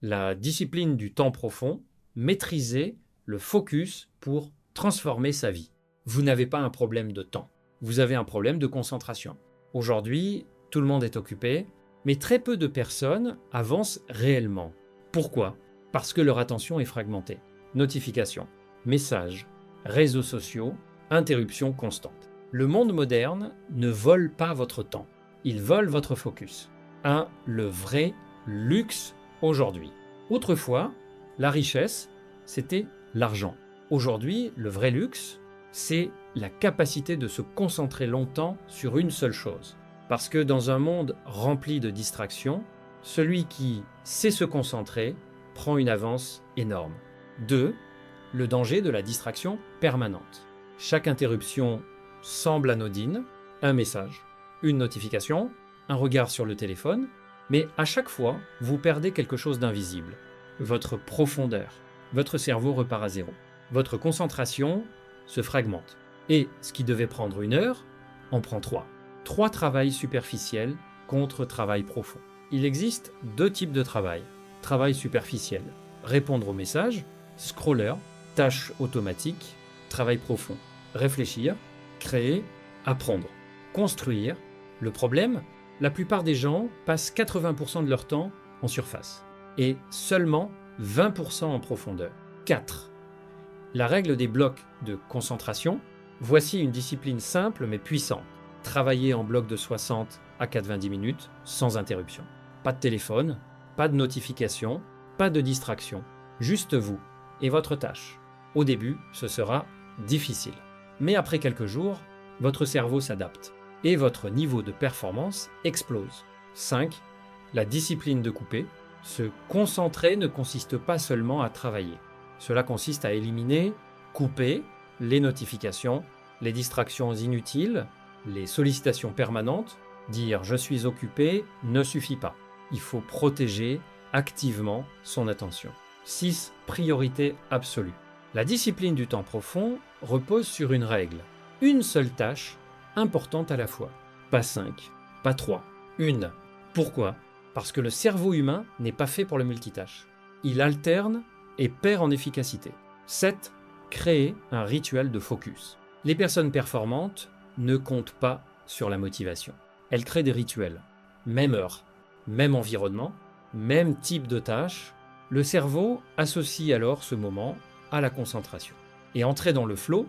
La discipline du temps profond, maîtriser le focus pour transformer sa vie. Vous n'avez pas un problème de temps, vous avez un problème de concentration. Aujourd'hui, tout le monde est occupé, mais très peu de personnes avancent réellement. Pourquoi? Parce que leur attention est fragmentée. Notifications, messages, réseaux sociaux, interruptions constantes. Le monde moderne ne vole pas votre temps, il vole votre focus. Le vrai luxe aujourd'hui. Autrefois, la richesse, c'était l'argent. Aujourd'hui, le vrai luxe, c'est la capacité de se concentrer longtemps sur une seule chose. Parce que dans un monde rempli de distractions, celui qui sait se concentrer prend une avance énorme. 2. Le danger de la distraction permanente. Chaque interruption semble anodine, un message, une notification, un regard sur le téléphone, mais à chaque fois, vous perdez quelque chose d'invisible. Votre profondeur. Votre cerveau repart à zéro. Votre concentration se fragmente. Et ce qui devait prendre 1 heure, en prend 3. 3 travails superficiels contre travail profond. Il existe 2 types de travail. Travail superficiel, répondre aux messages, scroller, tâche automatique, travail profond, réfléchir, créer, apprendre, construire. Le problème, la plupart des gens passent 80% de leur temps en surface et seulement 20% en profondeur. 4. La règle des blocs de concentration. Voici une discipline simple mais puissante. Travailler en bloc de 60 à 90 minutes sans interruption. Pas de téléphone, pas de notification, pas de distraction. Juste vous et votre tâche. Au début, ce sera difficile. Mais après quelques jours, votre cerveau s'adapte et votre niveau de performance explose. 5. La discipline de couper. Se concentrer ne consiste pas seulement à travailler. Cela consiste à éliminer, couper les notifications, les distractions inutiles, les sollicitations permanentes. Dire « je suis occupé » ne suffit pas. Il faut protéger activement son attention. 6. Priorité absolue. La discipline du temps profond repose sur une règle. Une seule tâche, importante à la fois. Pas 5, pas 3. Une. Pourquoi? Parce que le cerveau humain n'est pas fait pour le multitâche. Il alterne et perd en efficacité. 7. Créer un rituel de focus. Les personnes performantes ne comptent pas sur la motivation. Elles créent des rituels. Même heure, même environnement, même type de tâche. Le cerveau associe alors ce moment à la concentration. Et entrer dans le flow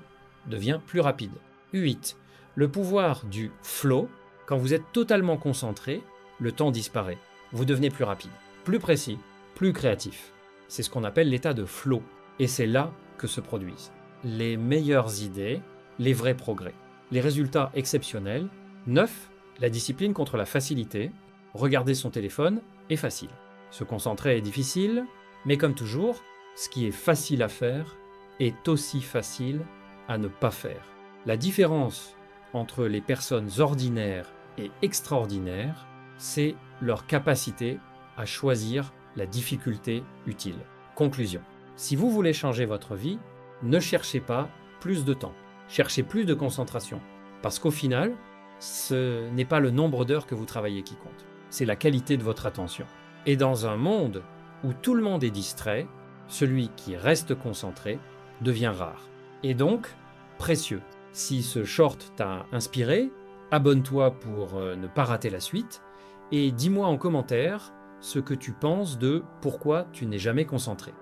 devient plus rapide. 8. Le pouvoir du flow, quand vous êtes totalement concentré, le temps disparaît. Vous devenez plus rapide, plus précis, plus créatif. C'est ce qu'on appelle l'état de flow. Et c'est là que se produisent les meilleures idées, les vrais progrès, les résultats exceptionnels. 9. La discipline contre la facilité. Regarder son téléphone est facile. Se concentrer est difficile, mais comme toujours, ce qui est facile à faire est aussi facile à ne pas faire. La différence entre les personnes ordinaires et extraordinaires, c'est leur capacité à choisir la difficulté utile. Conclusion. Si vous voulez changer votre vie, ne cherchez pas plus de temps, cherchez plus de concentration. Parce qu'au final, ce n'est pas le nombre d'heures que vous travaillez qui compte, c'est la qualité de votre attention. Et dans un monde où tout le monde est distrait, celui qui reste concentré devient rare. Et donc, précieux. Si ce short t'a inspiré, abonne-toi pour ne pas rater la suite et dis-moi en commentaire ce que tu penses de pourquoi tu n'es jamais concentré.